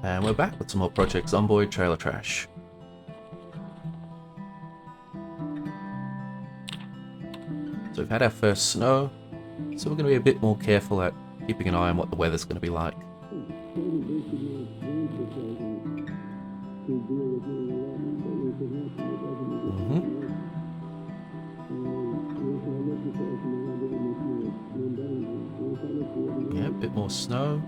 And we're back with some more Project Zomboid trailer trash. So we've had our first snow, so we're going to be a bit more careful at keeping an eye on what the weather's going to be like. Yeah, a bit more snow.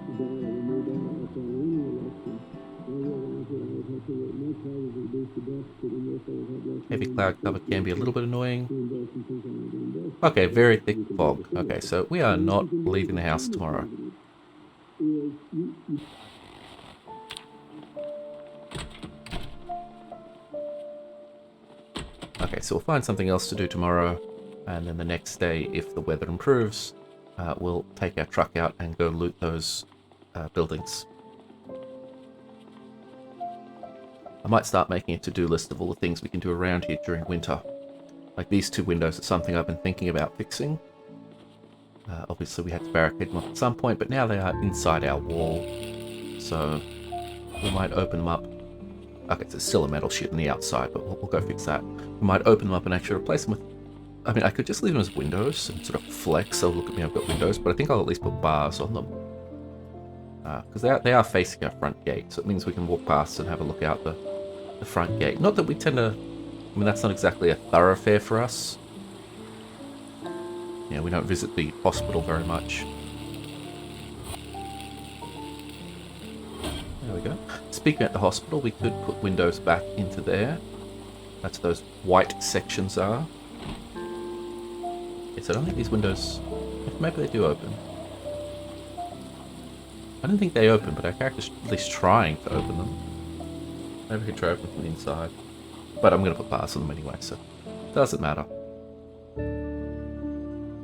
Heavy cloud cover can be a little bit annoying. Okay, very thick fog. Okay, so we are not leaving the house tomorrow. Okay, so we'll find something else to do tomorrow, and then the next day, if the weather improves, we'll take our truck out and go loot those buildings. I might start making a to-do list of all the things we can do around here during winter. Like these two windows are something I've been thinking about fixing. Obviously we had to barricade them up at some point, but now they are inside our wall. So we might open them up. Okay, so there's still a metal sheet on the outside, but we'll go fix that. We might open them up and actually replace them with... I mean, I could just leave them as windows and sort of flex, so look at me, I've got windows, but I think I'll at least put bars on them. Because they are facing our front gate, so it means we can walk past and have a look out the front gate. Not that we tend to... I mean, that's not exactly a thoroughfare for us. Yeah, we don't visit the hospital very much. There we go. Speaking at the hospital, we could put windows back into there. That's where those white sections are. Yes, I don't think these windows... Maybe they do open. I don't think they open, but our character's at least trying to open them. Maybe we could try open from the inside. But I'm going to put bars on them anyway, so it doesn't matter.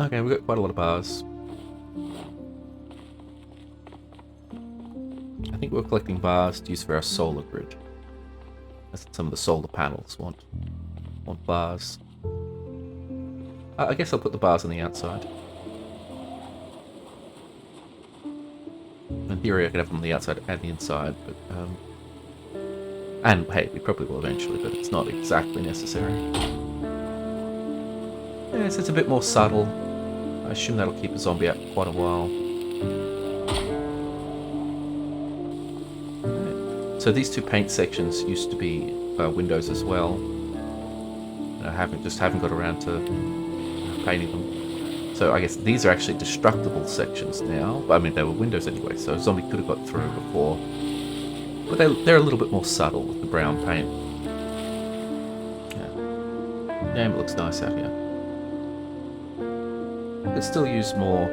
Okay, we've got quite a lot of bars. I think we're collecting bars to use for our solar grid. That's what some of the solar panels want bars. I guess I'll put the bars on the outside. In theory I could have them on the outside and the inside, but and hey, we probably will eventually, but it's not exactly necessary. Yes, it's a bit more subtle. I assume that'll keep a zombie out for quite a while. Okay. So these two paint sections used to be windows as well. I haven't got around to painting them. So I guess these are actually destructible sections now. I mean, they were windows anyway, so a zombie could have got through before. But they're a little bit more subtle with the brown paint. Yeah. Damn, it looks nice out here. Could still use more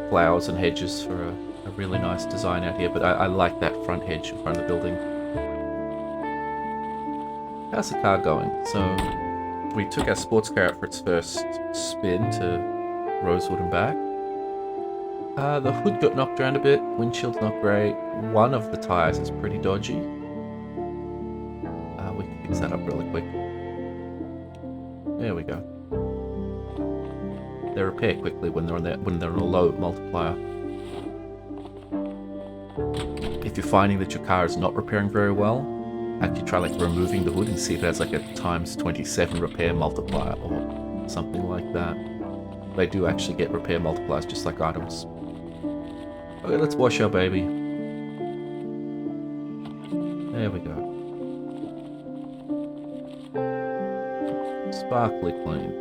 flowers and hedges for a really nice design out here, but I like that front hedge in front of the building. How's the car going? So we took our sports car out for its first spin to Rosewood and back. The hood got knocked around a bit, windshield's not great. One of the tyres is pretty dodgy. We can fix that up really quick. There we go. They repair quickly when they're on a low multiplier. If you're finding that your car is not repairing very well, actually try like removing the hood and see if it has like a ×27 repair multiplier or something like that. They do actually get repair multipliers just like items. Okay, let's wash our baby. There we go. Sparkly clean.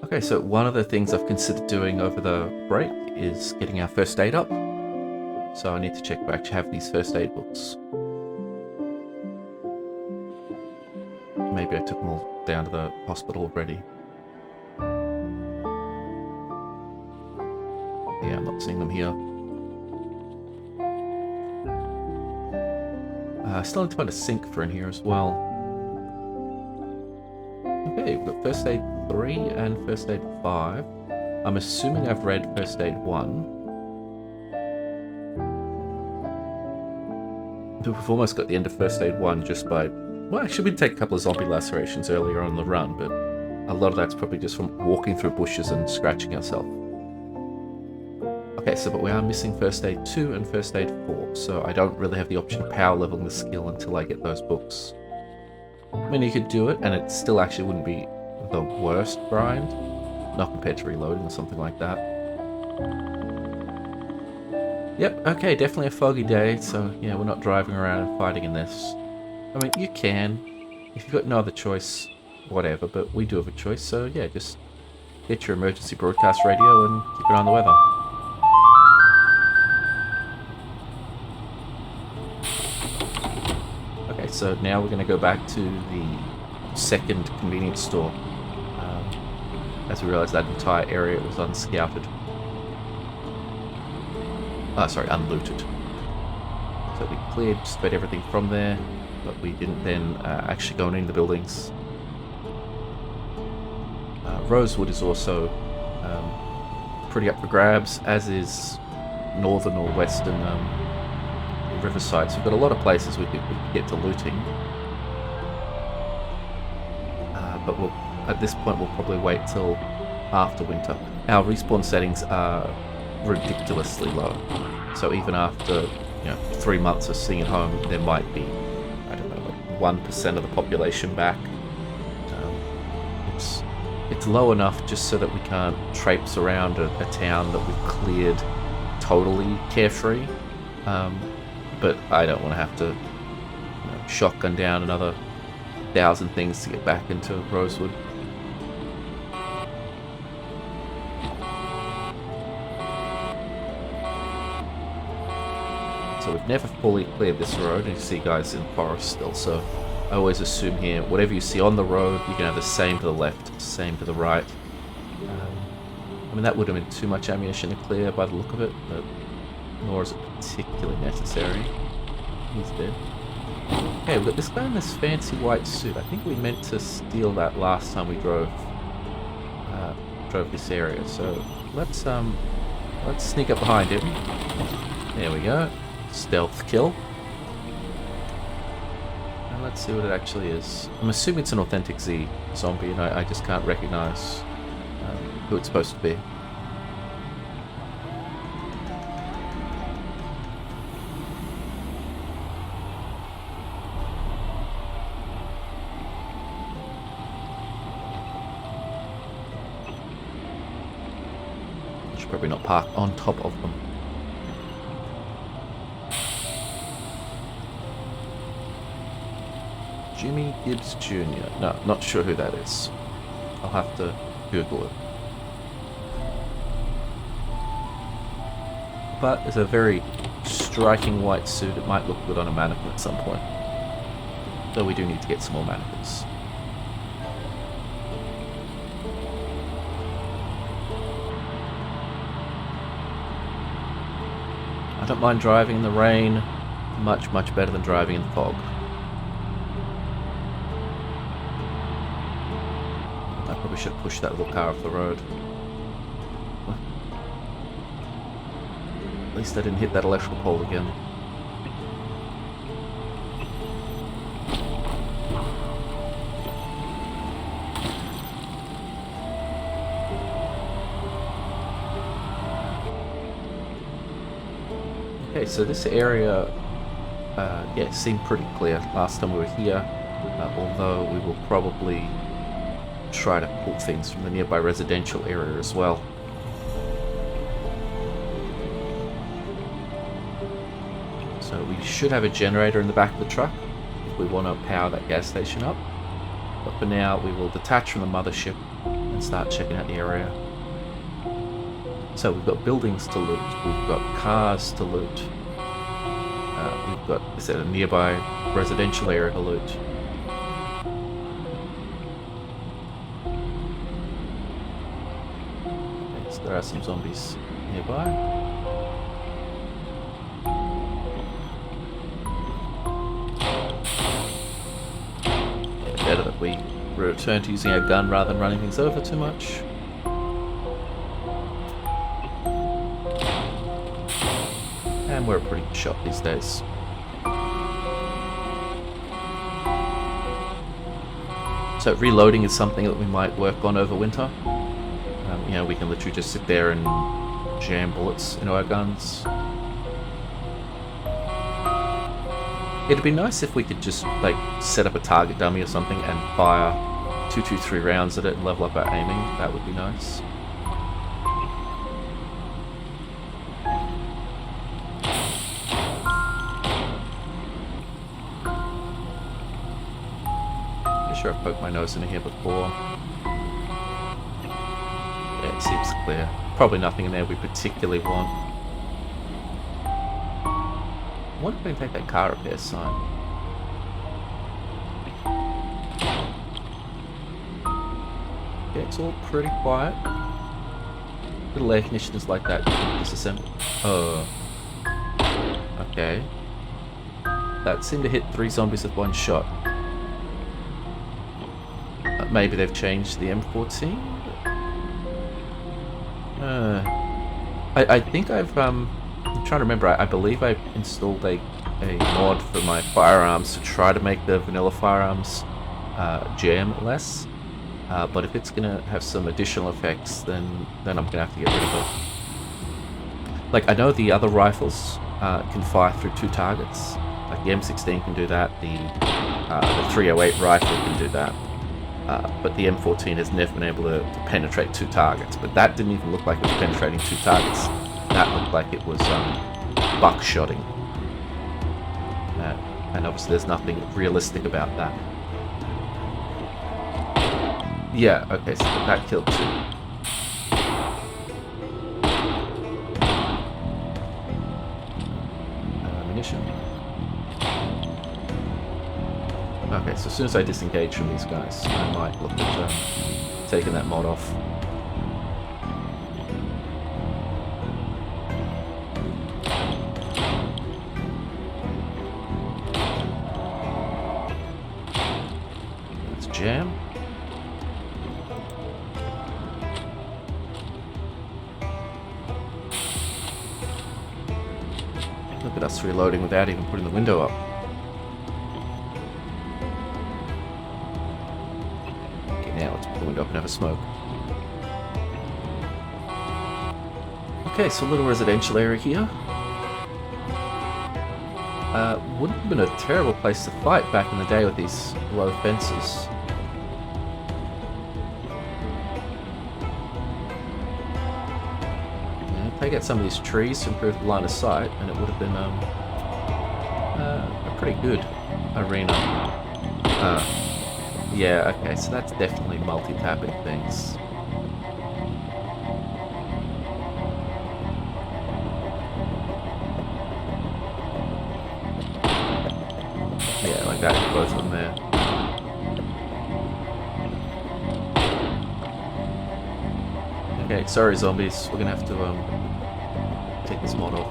Okay, so one of the things I've considered doing over the break is getting our first aid up. So I need to check if I actually have these first aid books. Maybe I took them all down to the hospital already. Yeah, I'm not seeing them here. I still need to find a sink for in here as well. Okay, we've got first aid 3 and first aid 5. I'm assuming I've read first aid 1. But we've almost got the end of first aid 1 just by... Well, actually we did take a couple of zombie lacerations earlier on the run, but a lot of that's probably just from walking through bushes and scratching ourselves. Okay, so but we are missing First Aid 2 and First Aid 4, so I don't really have the option of power leveling the skill until I get those books. I mean, you could do it, and it still actually wouldn't be the worst grind. Not compared to reloading or something like that. Yep, okay, definitely a foggy day, so yeah, we're not driving around and fighting in this. I mean, you can. If you've got no other choice, whatever, but we do have a choice, so yeah, just get your emergency broadcast radio and keep an eye on the weather. Okay, so now we're going to go back to the second convenience store. As we realise that entire area was unscouted. Sorry, unlooted. So we cleared just about everything from there, but we didn't then actually go in the buildings. Rosewood is also pretty up for grabs, as is northern or western Riverside. So we've got a lot of places we could get to looting. But at this point we'll probably wait till after winter. Our respawn settings are ridiculously low. So even after 3 months of sitting at home, there might be, I don't know, like 1% of the population back. It's low enough just so that we can't traipse around a town that we've cleared totally carefree. But I don't want to have to shotgun down another 1,000 things to get back into Rosewood. So we've never fully cleared this road, and you see guys in the forest still, so I always assume here, whatever you see on the road, you can have the same to the left, same to the right. I mean, that would have been too much ammunition to clear by the look of it, but nor is it particularly necessary. He's dead. Okay, we've got this guy in this fancy white suit. I think we meant to steal that last time we drove this area, so let's sneak up behind him. There we go. Stealth kill. And let's see what it actually is. I'm assuming it's an authentic Z zombie, and I just can't recognize who it's supposed to be. I should probably not park on top of them. Jimmy Gibbs Jr. No, not sure who that is. I'll have to Google it. But it's a very striking white suit. It might look good on a mannequin at some point. Though we do need to get some more mannequins. I don't mind driving in the rain. Much, much better than driving in the fog. I probably should push that little car off the road. At least I didn't hit that electrical pole again. Okay, so this area, yeah, seemed pretty clear last time we were here, although we will probably try to pull things from the nearby residential area as well. So we should have a generator in the back of the truck if we want to power that gas station up. But for now, we will detach from the mothership and start checking out the area. So we've got buildings to loot, we've got cars to loot, we've got, is that a nearby residential area to loot. Okay, so there are some zombies nearby. Yeah, better that we return to using our gun rather than running things over too much. And we're a pretty good shot these days. So reloading is something that we might work on over winter. You know, we can literally just sit there and jam bullets into our guns. It'd be nice if we could just like set up a target dummy or something and fire 2-2-3 rounds at it and level up our aiming. That would be nice. Pretty sure I've poked my nose into here before. Yeah, it seems clear. Probably nothing in there we particularly want. I wonder if we can take that car repair sign. Yeah, it's all pretty quiet. Little air conditioners like that you can disassemble. Oh. Okay. That seemed to hit 3 zombies with 1 shot. Maybe they've changed the M14? I think I'm trying to remember. I believe I installed a mod for my firearms to try to make the vanilla firearms jam less. But if it's gonna have some additional effects, then I'm gonna have to get rid of it. Like, I know the other rifles can fire through 2 targets. Like the M16 can do that. The 308 rifle can do that. But the M14 has never been able to penetrate 2 targets. But that didn't even look like it was penetrating 2 targets. That looked like it was buckshotting. And obviously there's nothing realistic about that. Yeah, okay, so that killed 2. Ammunition. Okay, so as soon as I disengage from these guys, I might look at taking that mod off. Let's jam. Look at us reloading without even putting the window up. Okay, now let's put the window up and have a smoke. Okay, so a little residential area here. Wouldn't have been a terrible place to fight back in the day with these low fences. Take out some of these trees to improve the line of sight, and it would have been a pretty good arena. Yeah, okay, so that's definitely multi-tapping things. Yeah, like that, both of them there. Okay, sorry zombies, we're gonna have to take this mod off.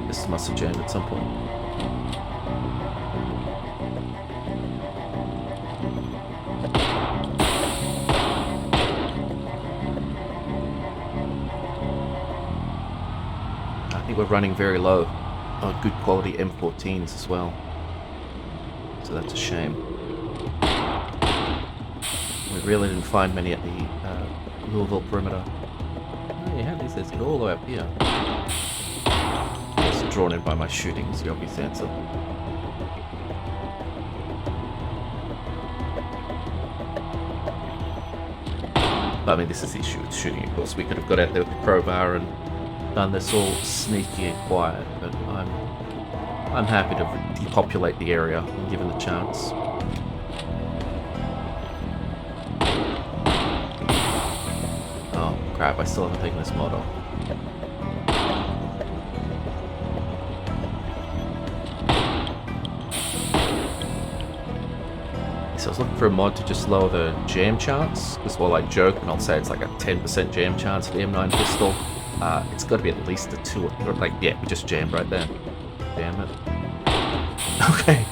This must have jammed at some point. I think we're running very low on good quality M14s as well. So that's a shame. We really didn't find many at the Louisville perimeter. Oh yeah, these are all the way up here. Just drawn in by my shooting is the obvious answer. But I mean, this is the issue with shooting, of course. We could have got out there with the crowbar and done this all sneaky and quiet, but I'm happy to depopulate the area when given the chance. Oh crap, I still haven't taken this mod off. So I was looking for a mod to just lower the jam chance, because while I joke and I'll say it's like a 10% jam chance for the M9 pistol, it's got to be at least a 2 or like, yeah, we just jammed right there. Damn it. Okay.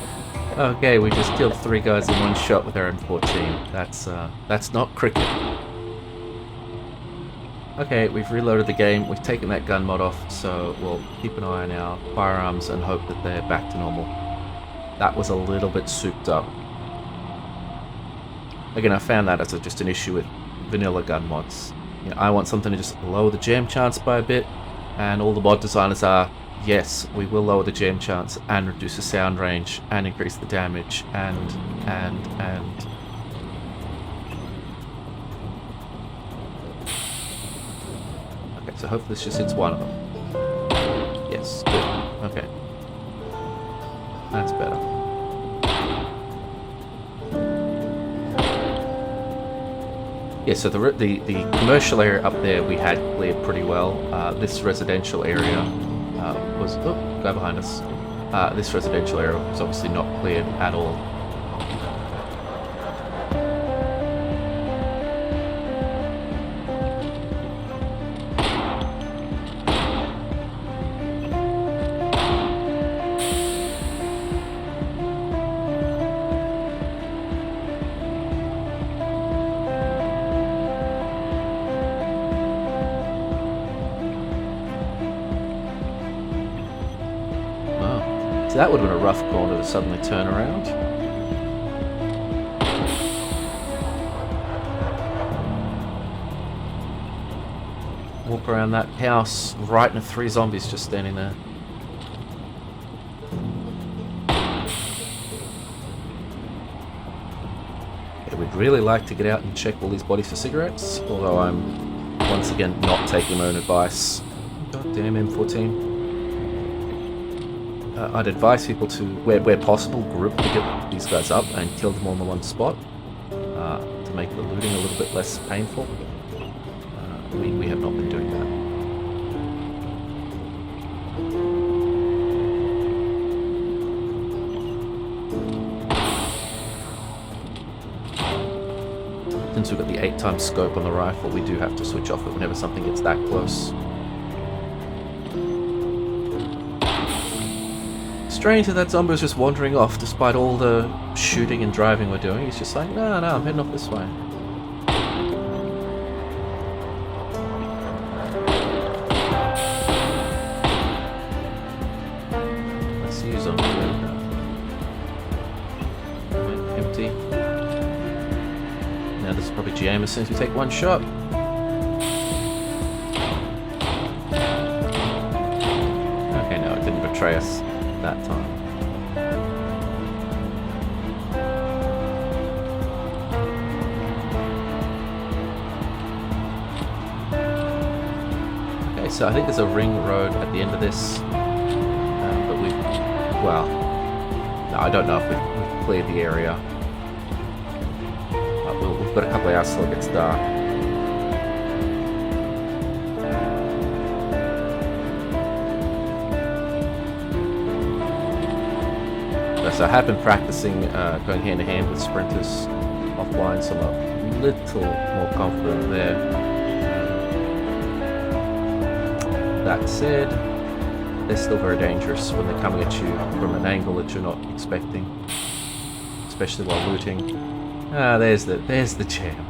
Okay, we just killed 3 guys in 1 shot with our M14. That's not cricket. Okay, we've reloaded the game, we've taken that gun mod off, so we'll keep an eye on our firearms and hope that they're back to normal. That was a little bit souped up. Again, I found that as just an issue with vanilla gun mods. You know, I want something to just lower the jam chance by a bit, and all the mod designers are, yes, we will lower the jam chance and reduce the sound range and increase the damage and. Okay, so hopefully this just hits one of them. Yes, good. Okay. That's better. Yeah, so the commercial area up there we had cleared pretty well. This residential area was... Oh, guy behind us. This residential area was obviously not cleared at all. That would have been a rough corner to suddenly turn around. Walk around that house right into 3 zombies just standing there. Yeah, we'd really like to get out and check all these bodies for cigarettes, although I'm once again not taking my own advice. Goddamn M14. I'd advise people to, where possible, group to get these guys up and kill them all in the one spot to make the looting a little bit less painful. We have not been doing that. Since we've got the 8x scope on the rifle, we do have to switch off it whenever something gets that close. Strange that zombie was just wandering off despite all the shooting and driving we're doing. He's just like, no, I'm heading off this way. Let's use them. Empty. Now this is probably GM as soon as we take one shot. Okay, no, it didn't betray us that time. Okay, so I think there's a ring road at the end of this, but well, no, I don't know if we've cleared the area. We've got a couple of hours till it gets dark. So I have been practicing going hand to hand with sprinters offline, so I'm a little more confident there. That said, they're still very dangerous when they're coming at you from an angle that you're not expecting, especially while looting. There's the jam.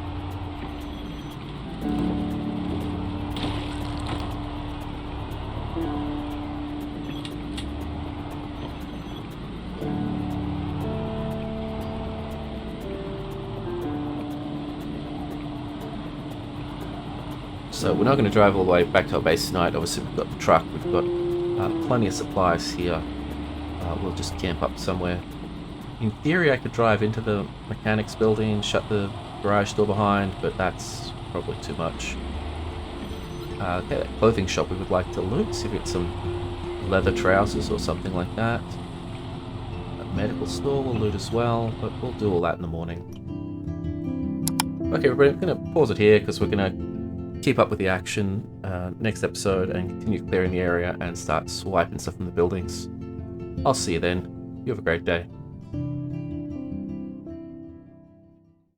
So we're not going to drive all the way back to our base tonight. Obviously we've got the truck, we've got plenty of supplies here. We'll just camp up somewhere. In theory I could drive into the mechanics building, shut the garage door behind, but that's probably too much. Okay, that clothing shop we would like to loot, see if we get some leather trousers or something like that. A medical store we'll loot as well, but we'll do all that in the morning. Okay everybody, I'm going to pause it here because we're going to keep up with the action next episode and continue clearing the area and start swiping stuff from the buildings. I'll see you then. You have a great day.